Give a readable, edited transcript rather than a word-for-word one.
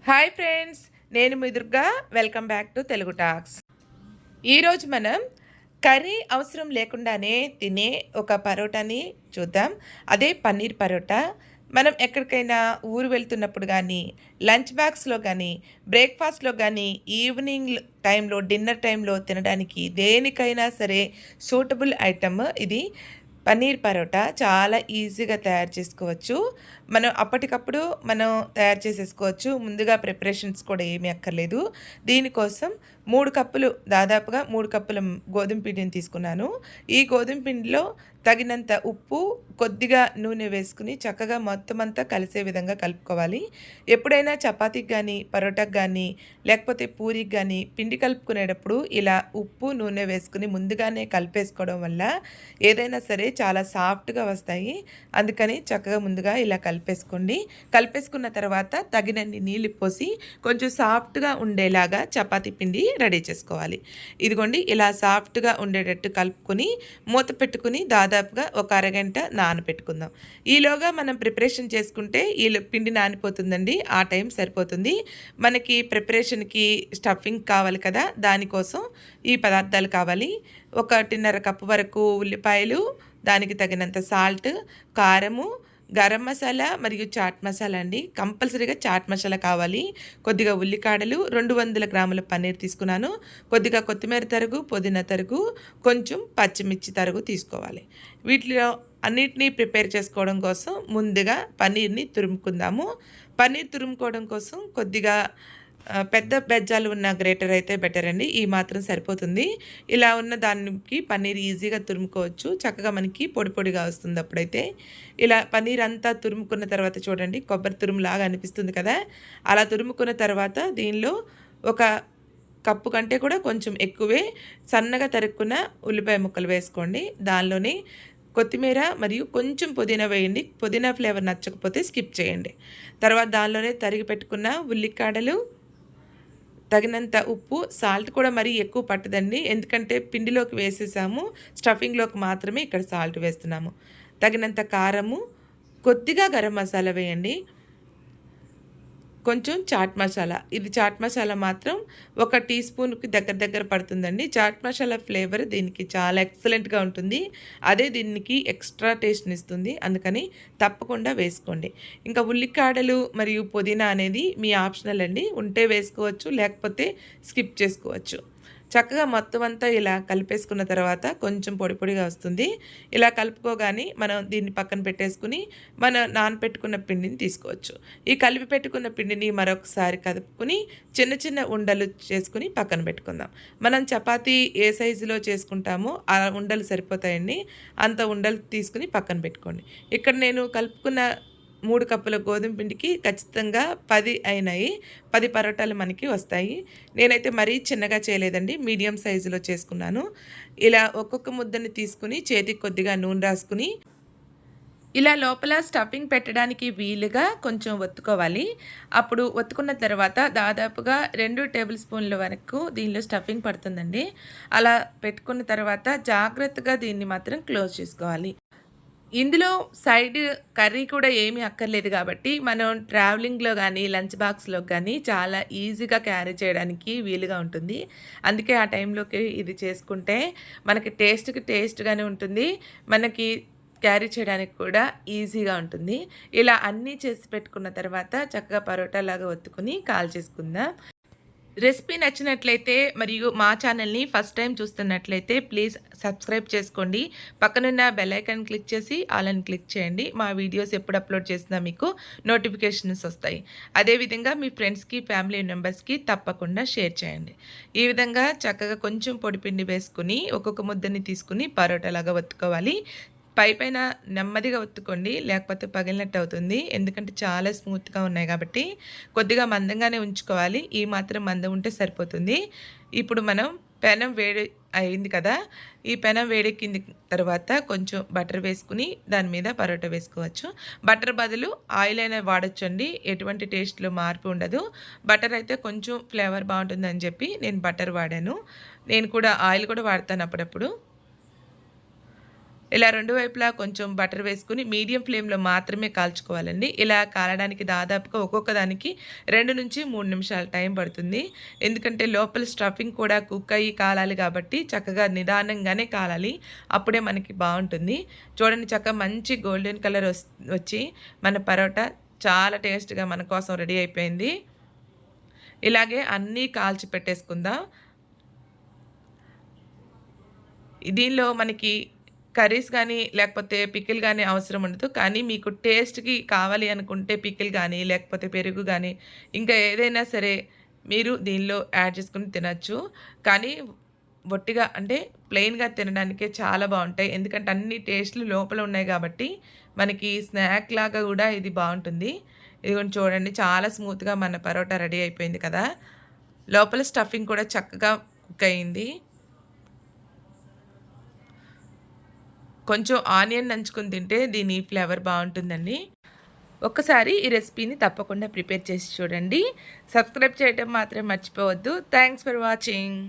Hi friends, నేను మీ Durga. Welcome back to Telugu talks. ఈరోజు మనం కర్రీ అవసరం లేకుండానే తినే ఒక పరోటాని చూద్దాం. అదే పన్నీర్ పరోటా. మనం ఎక్కడికైనా ఊరు వెళ్తున్నప్పుడు కానీ, లంచ్ బాక్స్లో కానీ, బ్రేక్ఫాస్ట్లో కానీ, ఈవినింగ్ టైంలో, డిన్నర్ టైంలో తినడానికి దేనికైనా సరే సూటబుల్ ఐటమ్ ఇది. పన్నీర్ పరోటా చాలా ఈజీగా తయారు చేసుకోవచ్చు. అప్పటికప్పుడు తయారు చేసేసుకోవచ్చు. ముందుగా ప్రిపరేషన్స్ కూడా ఏమీ అక్కర్లేదు. దీనికోసం 3 కప్పులు, దాదాపుగా 3 కప్పుల గోధుమ పిండిని తీసుకున్నాను. ఈ గోధుమ పిండిలో తగినంత ఉప్పు, కొద్దిగా నూనె వేసుకుని చక్కగా మొత్తం అంతా కలిసే విధంగా కలుపుకోవాలి. ఎప్పుడైనా చపాతీకి కానీ, పరోటాకి కానీ, లేకపోతే పూరికి కానీ పిండి కలుపుకునేటప్పుడు ఇలా ఉప్పు, నూనె వేసుకుని ముందుగానే కలిపేసుకోవడం వల్ల ఏదైనా సరే చాలా సాఫ్ట్గా వస్తాయి. అందుకని చక్కగా ముందుగా ఇలా కలిపేసుకోండి. కలిపేసుకున్న తర్వాత తగినన్ని నీళ్ళు పోసి కొంచెం సాఫ్ట్గా ఉండేలాగా చపాతీ పిండి రెడీ చేసుకోవాలి. ఇదిగోండి, ఇలా సాఫ్ట్గా ఉండేటట్టు కలుపుకొని మూత పెట్టుకుని దాదాపుగా ఒక అరగంట నానబెట్టుకుందాం. ఈలోగా మనం ప్రిపరేషన్ చేసుకుంటే ఈ పిండి నానిపోతుందండి. ఆ టైం సరిపోతుంది. మనకి ప్రిపరేషన్కి స్టఫింగ్ కావాలి కదా, దానికోసం ఈ పదార్థాలు కావాలి. 1.5 కప్పు వరకు ఉల్లిపాయలు, దానికి తగినంత సాల్ట్, కారము, గరం మసాలా మరియు చాట్ మసాలా అండి. కంపల్సరీగా చాట్ మసాలా కావాలి. కొద్దిగా ఉల్లికాడలు, 200 గ్రాముల పన్నీర్ తీసుకున్నాను. కొద్దిగా కొత్తిమీర తరుగు, పుదీనా తరుగు, కొంచెం పచ్చిమిర్చి తరుగు తీసుకోవాలి. వీటిలో అన్నిటినీ ప్రిపేర్ చేసుకోవడం కోసం ముందుగా పన్నీర్ని తురుముకుందాము. పన్నీర్ తురుముకోవడం కోసం కొద్దిగా పెద్ద బెజ్జాలు ఉన్న గ్రేటర్ అయితే బెటర్ అండి. ఈ మాత్రం సరిపోతుంది. ఇలా ఉన్న దానికి పన్నీర్ ఈజీగా తురుముకోవచ్చు. చక్కగా మనకి పొడి పొడిగా వస్తుంది. అప్పుడైతే ఇలా పన్నీర్ అంతా తురుముకున్న తర్వాత చూడండి, కొబ్బరి తురుములాగా అనిపిస్తుంది కదా. అలా తురుముకున్న తర్వాత దీనిలో 1 కప్పు కంటే కూడా కొంచెం ఎక్కువే సన్నగా తరుక్కున్న ఉల్లిపాయ ముక్కలు వేసుకోండి. దానిలోనే కొత్తిమీర మరియు కొంచెం పుదీనా వేయండి. పుదీనా ఫ్లేవర్ నచ్చకపోతే స్కిప్ చేయండి. తర్వాత దానిలోనే తరిగి పెట్టుకున్న ఉల్లికాడలు, తగినంత ఉప్పు, సాల్ట్ కూడా మరీ ఎక్కువ పట్టదండి, ఎందుకంటే పిండిలోకి వేసేసాము. స్టఫింగ్లోకి మాత్రమే ఇక్కడ సాల్ట్ వేస్తున్నాము. తగినంత కారము, కొద్దిగా గరం మసాలా వేయండి, కొంచెం చాట్ మసాలా. ఇది చాట్ మసాలా మాత్రం 1 టీ స్పూన్కి దగ్గర పడుతుందండి. చాట్ మసాలా ఫ్లేవర్ దీనికి చాలా ఎక్సలెంట్గా ఉంటుంది. అదే దీనికి ఎక్స్ట్రా టేస్ట్ని ఇస్తుంది. అందుకని తప్పకుండా వేసుకోండి. ఇంకా ఉల్లికాడలు మరియు పుదీనా అనేది మీ ఆప్షనల్ అండి. ఉంటే వేసుకోవచ్చు, లేకపోతే స్కిప్ చేసుకోవచ్చు. చక్కగా మొత్తం అంతా ఇలా కలిపేసుకున్న తర్వాత కొంచెం పొడి పొడిగా వస్తుంది. ఇలా కలుపుకోగానే మనం దీన్ని పక్కన పెట్టేసుకుని నానపెట్టుకున్న పిండిని తీసుకోవచ్చు. ఈ కలిపి పెట్టుకున్న పిండిని మరొకసారి కలుపుకుని చిన్న చిన్న ఉండలు చేసుకుని పక్కన పెట్టుకుందాం. మనం చపాతీ ఏ సైజులో చేసుకుంటామో ఆ ఉండలు సరిపోతాయండి. అంత ఉండలు తీసుకుని పక్కన పెట్టుకోండి. ఇక్కడ నేను కలుపుకున్న 3 కప్పుల గోధుమ పిండికి ఖచ్చితంగా 10 అయినాయి. 10 పరోటాలు మనకి వస్తాయి. నేనైతే మరీ చిన్నగా చేయలేదండి, మీడియం సైజులో చేసుకున్నాను. ఇలా ఒక్కొక్క ముద్దని తీసుకుని చేతికి కొద్దిగా నూనె రాసుకుని ఇలా లోపల స్టఫింగ్ పెట్టడానికి వీలుగా కొంచెం ఒత్తుకోవాలి. అప్పుడు ఒత్తుకున్న తర్వాత దాదాపుగా 2 టేబుల్ స్పూన్ల వరకు దీనిలో స్టఫింగ్ పడుతుందండి. అలా పెట్టుకున్న తర్వాత జాగ్రత్తగా దీన్ని మాత్రం క్లోజ్ చేసుకోవాలి. ఇందులో సైడ్ కర్రీ కూడా ఏమీ అక్కర్లేదు కాబట్టి మనం ట్రావెలింగ్లో కానీ, లంచ్ బాక్స్లో కానీ చాలా ఈజీగా క్యారీ చేయడానికి వీలుగా ఉంటుంది. అందుకే ఆ టైంలోకి ఇది చేసుకుంటే మనకి టేస్ట్గానే ఉంటుంది. మనకి క్యారీ చేయడానికి కూడా ఈజీగా ఉంటుంది. ఇలా అన్నీ చేసి పెట్టుకున్న తర్వాత చక్కగా పరోటాలాగా ఒత్తుకుని కాల్ చేసుకుందాం. రెసిపీ నచ్చినట్లయితే మరియు మా ఛానల్ని ఫస్ట్ టైం చూస్తున్నట్లయితే ప్లీజ్ సబ్స్క్రైబ్ చేసుకోండి. పక్కనున్న బెల్ ఐకాన్ క్లిక్ చేసి ఆల్ అని క్లిక్ చేయండి. మా వీడియోస్ ఎప్పుడు అప్లోడ్ చేసినా మీకు నోటిఫికేషన్స్ వస్తాయి. అదేవిధంగా మీ ఫ్రెండ్స్కి, ఫ్యామిలీ మెంబర్స్కి తప్పకుండా షేర్ చేయండి. ఈ విధంగా చక్కగా కొంచెం పొడిపిండి వేసుకుని ఒక్కొక్క ముద్దని తీసుకుని పరోటాలాగా ఒత్తుకోవాలి. పైన నెమ్మదిగా ఒత్తుకోండి, లేకపోతే పగిలినట్టు అవుతుంది. ఎందుకంటే చాలా స్మూత్గా ఉన్నాయి కాబట్టి కొద్దిగా మందంగానే ఉంచుకోవాలి. ఈ మాత్రం మందం ఉంటే సరిపోతుంది. ఇప్పుడు మనం పెనం వేడి అయింది కదా, ఈ పెనం వేడెక్కింది తర్వాత కొంచెం బటర్ వేసుకుని దాని మీద పరోటా వేసుకోవచ్చు. బటర్ బదులు ఆయిల్ అయినా వాడచ్చండి, ఎటువంటి టేస్ట్లో మార్పు ఉండదు. బటర్ అయితే కొంచెం ఫ్లేవర్ బాగుంటుందని చెప్పి నేను బటర్ వాడాను. నేను కూడా ఆయిల్ కూడా వాడతాను అప్పుడప్పుడు. ఇలా 2 వైపులా కొంచెం బటర్ వేసుకొని మీడియం ఫ్లేమ్‌లో మాత్రమే కాల్చుకోవాలండి. ఇలా కాలడానికి దాదాపుగా ఒక్కొక్క దానికి 2-3 నిమిషాలు టైం పడుతుంది. ఎందుకంటే లోపల స్టఫింగ్ కూడా కుక్ అయ్యి కాలాలి కాబట్టి చక్కగా నిదానంగానే కాలాలి. అప్పుడే మనకి బావుంటుంది. చూడండి చక్కగా మంచి గోల్డెన్ కలర్ వచ్చి మన పరోటా చాలా టేస్ట్‌గా మన కోసం రెడీ అయిపోయింది. ఇలాగే అన్నీ కాల్చి పెట్టేసుకుందాం. దీనిలో మనకి కర్రీస్ గానీ, లేకపోతే పికిల్ గానీ అవసరం ఉండదు. కానీ మీకు టేస్ట్‌కి కావాలి అనుకుంటే పికిల్ గానీ, లేకపోతే పెరుగు గానీ, ఇంకా ఏదైనా సరే మీరు దీనిలో యాడ్ చేసుకొని తినొచ్చు. కానీ ఒట్టిగా అంటే ప్లెయిన్‌గా తినడానికే చాలా బావుంటాయి. ఎందుకంటే అన్ని టేస్ట్‌లు లోపల ఉన్నాయి కాబట్టి మనకి స్నాక్ లాగా గూడా ఇది బావుంటుంది. ఇదిగోండి చూడండి చాలా స్మూత్‌గా మన పరోటా రెడీ అయిపోయింది కదా! లోపల స్టఫింగ్ కూడా చక్కగా కుక్ అయింది. కొంచెం ఆనియన్ నంచుకొని తింటే దీని ఫ్లేవర్ బావుంటుందండి. ఒక్కసారి ఈ రెసిపీని తప్పకుండా ప్రిపేర్ చేసి చూడండి. సబ్స్క్రైబ్ చేయడం మాత్రం మర్చిపోవద్దు. Thanks for watching.